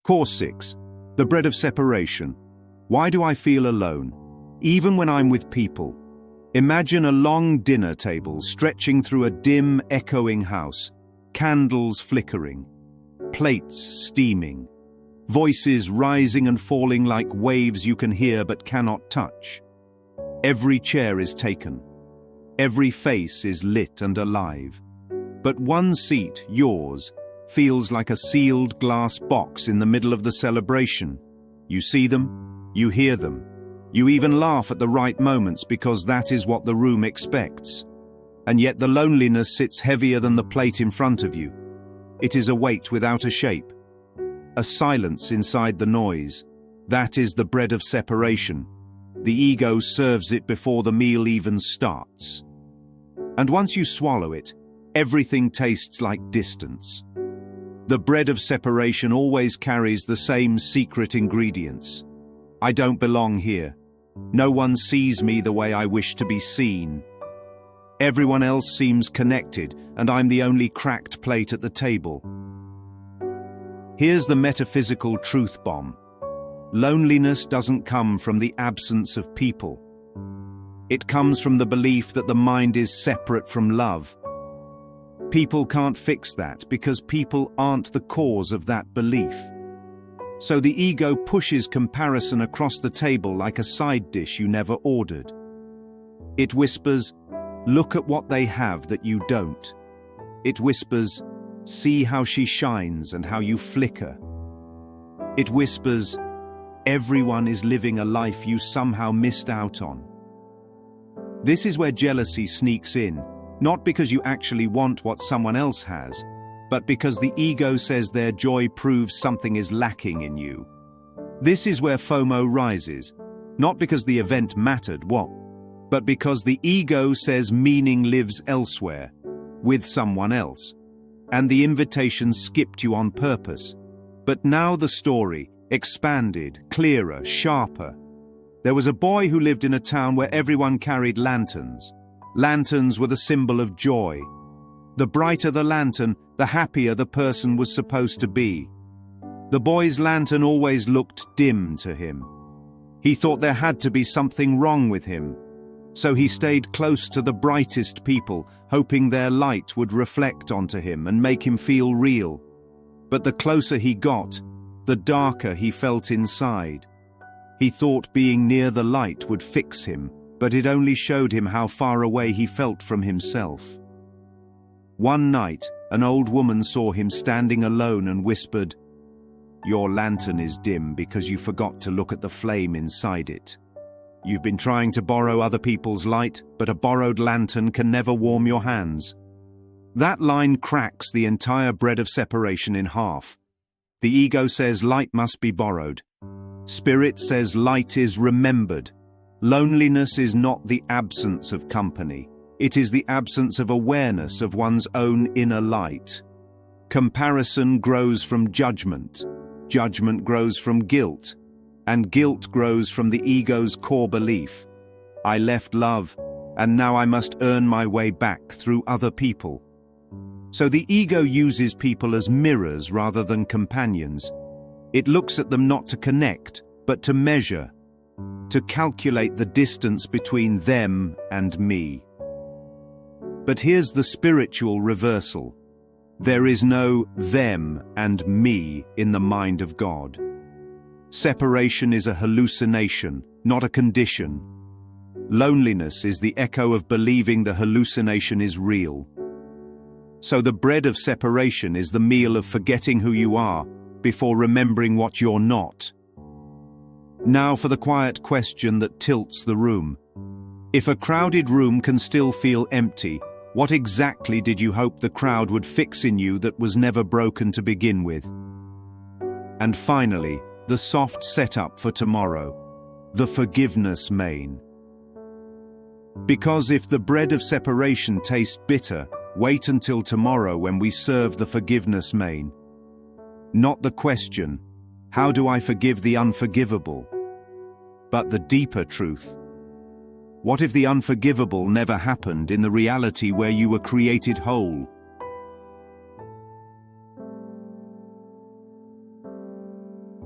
Course 6. The bread of separation. Why do I feel alone? Even when I'm with people. Imagine a long dinner table stretching through a dim, echoing house, candles flickering, plates steaming, voices rising and falling like waves you can hear but cannot touch. Every chair is taken. Every face is lit and alive. But one seat, yours, feels like a sealed glass box in the middle of the celebration. You see them, you hear them, you even laugh at the right moments because that is what the room expects. And yet the loneliness sits heavier than the plate in front of you. It is a weight without a shape, a silence inside the noise. That is the bread of separation. The ego serves it before the meal even starts. And once you swallow it, everything tastes like distance. The bread of separation always carries the same secret ingredients. I don't belong here. No one sees me the way I wish to be seen. Everyone else seems connected, and I'm the only cracked plate at the table. Here's the metaphysical truth bomb. Loneliness doesn't come from the absence of people. It comes from the belief that the mind is separate from love. People can't fix that because people aren't the cause of that belief. So the ego pushes comparison across the table like a side dish you never ordered. It whispers, "Look at what they have that you don't." It whispers, "See how she shines and how you flicker." It whispers, "Everyone is living a life you somehow missed out on." This is where jealousy sneaks in. Not because you actually want what someone else has, but because the ego says their joy proves something is lacking in you. This is where FOMO rises, not because the event mattered, but because the ego says meaning lives elsewhere, with someone else, and the invitation skipped you on purpose. But now the story, expanded, clearer, sharper. There was a boy who lived in a town where everyone carried lanterns. Lanterns were the symbol of joy. The brighter the lantern, the happier the person was supposed to be. The boy's lantern always looked dim to him. He thought there had to be something wrong with him. So he stayed close to the brightest people, hoping their light would reflect onto him and make him feel real. But the closer he got, the darker he felt inside. He thought being near the light would fix him, but it only showed him how far away he felt from himself. One night, an old woman saw him standing alone and whispered, "Your lantern is dim because you forgot to look at the flame inside it. You've been trying to borrow other people's light, but a borrowed lantern can never warm your hands." That line cracks the entire bread of separation in half. The ego says light must be borrowed. Spirit says light is remembered. Loneliness is not the absence of company. It is the absence of awareness of one's own inner light. Comparison grows from judgment. Judgment grows from guilt. And guilt grows from the ego's core belief. I left love, and now I must earn my way back through other people. So the ego uses people as mirrors rather than companions. It looks at them not to connect, but to measure, to calculate the distance between them and me. But here's the spiritual reversal. There is no them and me in the mind of God. Separation is a hallucination, not a condition. Loneliness is the echo of believing the hallucination is real. So the bread of separation is the meal of forgetting who you are before remembering what you're not. Now for the quiet question that tilts the room. If a crowded room can still feel empty, what exactly did you hope the crowd would fix in you that was never broken to begin with? And finally, the soft setup for tomorrow, the forgiveness main. Because if the bread of separation tastes bitter, wait until tomorrow when we serve the forgiveness main. Not the question, how do I forgive the unforgivable? But the deeper truth. What if the unforgivable never happened in the reality where you were created whole?